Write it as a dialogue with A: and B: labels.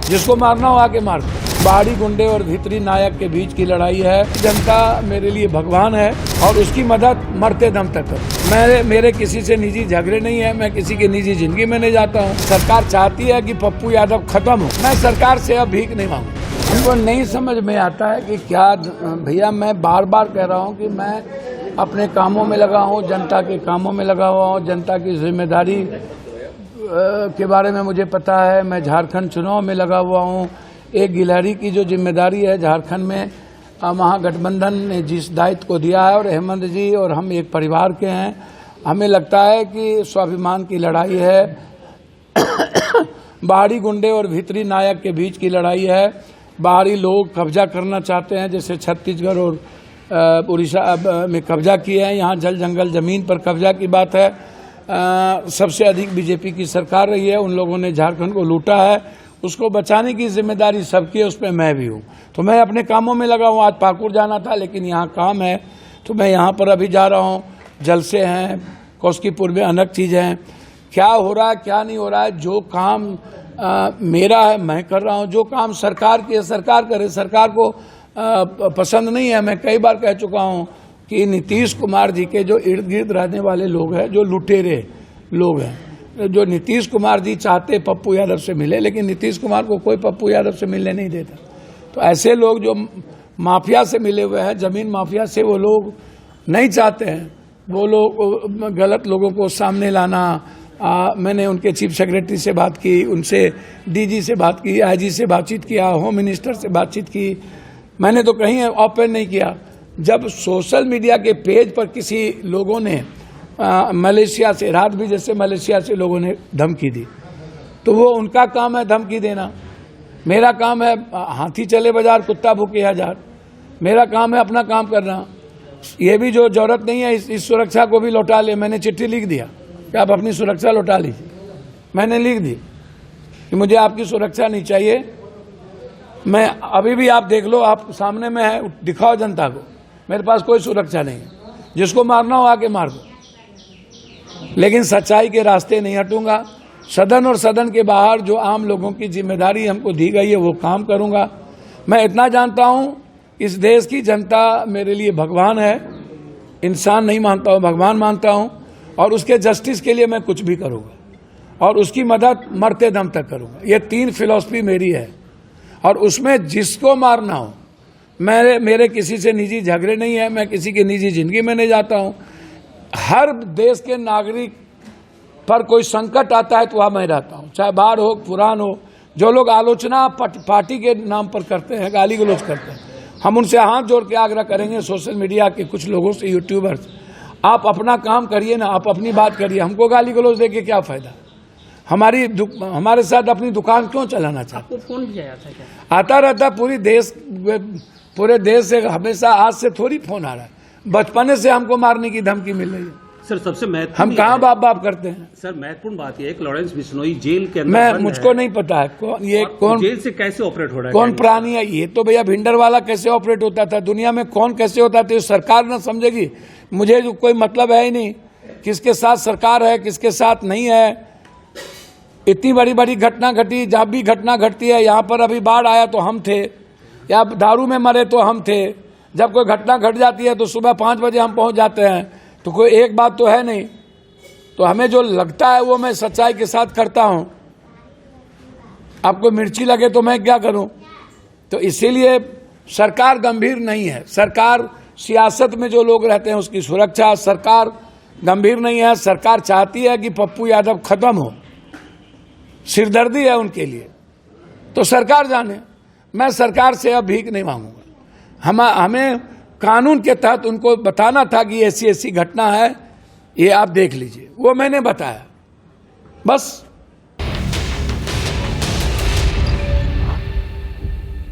A: जिसको मारना हो आके मार दो। बाहरी गुंडे और भीतरी नायक के बीच की लड़ाई है। जनता मेरे लिए भगवान है और उसकी मदद मरते दम तक करूं। मेरे किसी से निजी झगड़े नहीं है, मैं किसी की निजी जिंदगी में नहीं जाता हूं। सरकार चाहती है कि पप्पू यादव खत्म हो, मैं सरकार से अब भीख नहीं मांगू। उनको नहीं समझ में आता है कि क्या भैया, मैं बार बार कह रहा हूँ कि मैं अपने कामों में लगा हूँ, जनता के कामों में लगा हुआ हूँ, जनता की जिम्मेदारी के बारे में मुझे पता है। मैं झारखंड चुनाव में लगा हुआ हूँ। एक गिलहरी की जो जिम्मेदारी है झारखंड में, महागठबंधन ने जिस दायित्व को दिया है, और हेमंत जी और हम एक परिवार के हैं, हमें लगता है कि स्वाभिमान की लड़ाई है। बाहरी गुंडे और भीतरी नायक के बीच की लड़ाई है। बाहरी लोग कब्जा करना चाहते हैं, जैसे छत्तीसगढ़ और उड़ीसा में कब्जा किए हैं। यहाँ जल जंगल जमीन पर कब्जा की बात है। सबसे अधिक बीजेपी की सरकार रही है, उन लोगों ने झारखंड को लूटा है। उसको बचाने की जिम्मेदारी सबकी है, उसमें मैं भी हूँ। तो मैं अपने कामों में लगा हूँ। आज पाकुड़ जाना था लेकिन यहाँ काम है तो मैं यहाँ पर अभी जा रहा हूँ। जलसे हैं, कौशकीपुर में अनेक चीज़ें हैं। क्या हो रहा है क्या नहीं हो रहा है, जो काम मेरा है मैं कर रहा हूँ। जो काम सरकार की है सरकार करे। सरकार को पसंद नहीं है। मैं कई बार कह चुका हूँ कि नीतीश कुमार जी के जो इर्द गिर्द रहने वाले लोग हैं, जो लुटेरे लोग हैं, जो नीतीश कुमार जी चाहते पप्पू यादव से मिले, लेकिन नीतीश कुमार को कोई पप्पू यादव से मिलने नहीं देता। तो ऐसे लोग जो माफिया से मिले हुए हैं, जमीन माफिया से, वो लोग नहीं चाहते हैं। वो लोग गलत लोगों को सामने लाना। मैंने उनके चीफ सेक्रेटरी से बात की, उनसे डीजी से बात की, आईजी से बातचीत किया, होम मिनिस्टर से बातचीत की। मैंने तो कहीं ओपन नहीं किया। जब सोशल मीडिया के पेज पर किसी लोगों ने मलेशिया से, रात भी जैसे मलेशिया से लोगों ने धमकी दी, तो वो उनका काम है धमकी देना। मेरा काम है हाथी चले बाजार कुत्ता भूखे हजार। मेरा काम है अपना काम करना। ये भी जो जरूरत नहीं है इस सुरक्षा को भी लौटा ले। मैंने चिट्ठी लिख दिया कि आप अपनी सुरक्षा लौटा लीजिए। मैंने लिख दी कि मुझे आपकी सुरक्षा नहीं चाहिए। मैं अभी भी, आप देख लो, आप सामने में है, दिखाओ जनता को, मेरे पास कोई सुरक्षा नहीं है। जिसको मारना हो आके मार दो, लेकिन सच्चाई के रास्ते नहीं हटूंगा। सदन और सदन के बाहर जो आम लोगों की जिम्मेदारी हमको दी गई है वो काम करूंगा। मैं इतना जानता हूं, इस देश की जनता मेरे लिए भगवान है। इंसान नहीं मानता हूं, भगवान मानता हूं, और उसके जस्टिस के लिए मैं कुछ भी करूंगा और उसकी मदद मरते दम तक करूंगा। ये 3 फिलॉसफी मेरी है, और उसमें जिसको मारना हो, मेरे किसी से निजी झगड़े नहीं है, मैं किसी की निजी जिंदगी में नहीं जाता हूं। हर देश के नागरिक पर कोई संकट आता है तो वहाँ मैं रहता हूँ, चाहे बाढ़ हो, पुरान हो। जो लोग आलोचना पार्टी के नाम पर करते हैं, गाली गलौज करते हैं, हम उनसे हाथ जोड़ के आग्रह करेंगे, सोशल मीडिया के कुछ लोगों से, यूट्यूबर्स, आप अपना काम करिए ना, आप अपनी बात करिए। हमको गाली गलौज देके क्या फायदा? हमारे साथ अपनी दुकान क्यों चलाना चाहते?
B: आपको फोन भी आया था क्या?
A: आता रहता। पूरे देश से हमेशा, आज से थोड़ी फोन आ रहा है। बचपने से हमको मारने की धमकी मिल रही है।
B: सर, सबसे महत्वपूर्ण,
A: हम कहाँ बाप बाप करते हैं?
B: सर, महत्वपूर्ण बात यह है कि लॉरेंस बिश्नोई जेल के अंदर
A: मुझको नहीं पता है कौन
B: जेल से कैसे ऑपरेट हो रहा है,
A: कौन प्राणी है ये। तो भैया भिंडर वाला कैसे ऑपरेट होता था, दुनिया में कौन कैसे होता था, सरकार ना समझेगी। मुझे जो कोई मतलब है ही नहीं किसके साथ सरकार है किसके साथ नहीं है। इतनी बड़ी बड़ी घटना घटी, जब भी घटना घटती है, यहाँ पर अभी बाढ़ आया तो हम थे, या दारू में मरे तो हम थे। जब कोई घटना घट जाती है तो सुबह 5 बजे हम पहुँच जाते हैं। तो कोई एक बात तो है नहीं। तो हमें जो लगता है वो मैं सच्चाई के साथ करता हूं। आपको मिर्ची लगे तो मैं क्या करूं? तो इसीलिए सरकार गंभीर नहीं है। सरकार, सियासत में जो लोग रहते हैं उसकी सुरक्षा, सरकार गंभीर नहीं है। सरकार चाहती है कि पप्पू यादव खत्म हो, सिरदर्दी है उनके लिए। तो सरकार जाने, मैं सरकार से अब भीख नहीं मांगूंगा। हमें कानून के तहत उनको बताना था कि ऐसी ऐसी घटना है, ये आप देख लीजिए, वो मैंने बताया, बस।